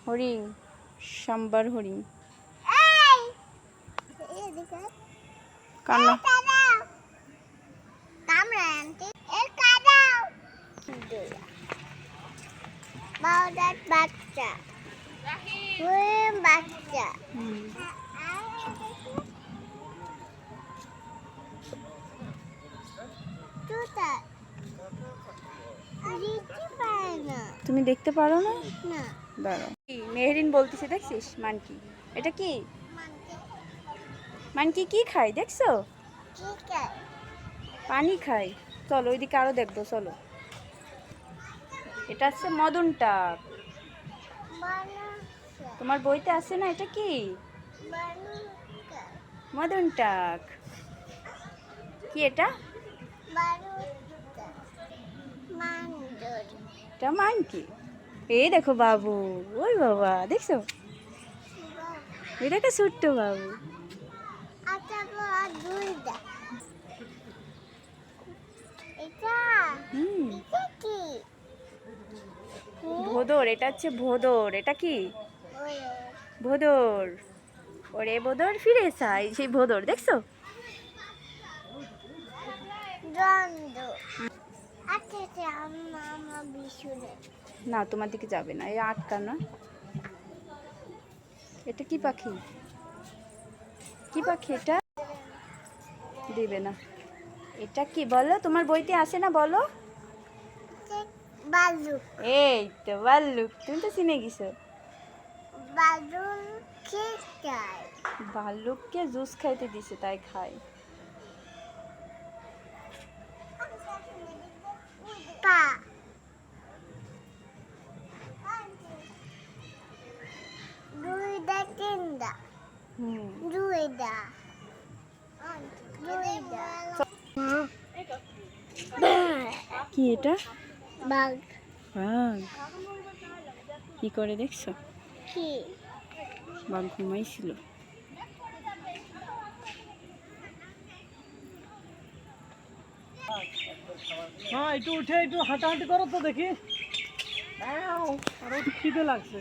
হরিণ, সাম্বার হরিণ। কান্না বাচ্চা বাচ্চা তুমি দেখতে পারো না? দাঁড়াও, মেহরিন বলতেছে, দেখছিস মানকি? এটা কি মানকি? কি খায় দেখছো? পানি খায়। চলো ওইদিকে আরো দেখবো, চলো। এটা হচ্ছে মদন টাক। তোমার বইতে আছে না? এটা কি? মদন টাক। কি এটা? এটা মানকি। এই দেখো বাবু, ওই বাবা দেখছো? এটা একটা ছোট্ট বাবু। ভোদর, এটা হচ্ছে ভোদর। এটা কি? ভোদর। ওরে ভোদর ফিরে চাই, সেই ভোদর দেখছো? না, তোমার দিকে যাবে না, এই আটকা না। এটা কি পাখি? কি পাখি এটা? দিবে না। এটা কি বলো? তোমার বইতে আছে না, বলো। এই তো ভাল্লুক, তুমি তো চিনে গেছো। ভাল্লুককে জুস খাইতে দিছে, তাই খায়। কি এটা? বাঘ। বাঘ কি করে দেখছো? বাঘ ঘুমাইছিল। হ্যাঁ, একটু উঠে একটু হাঁটাহাঁটি করো তো দেখি। আরো খিদে লাগছে।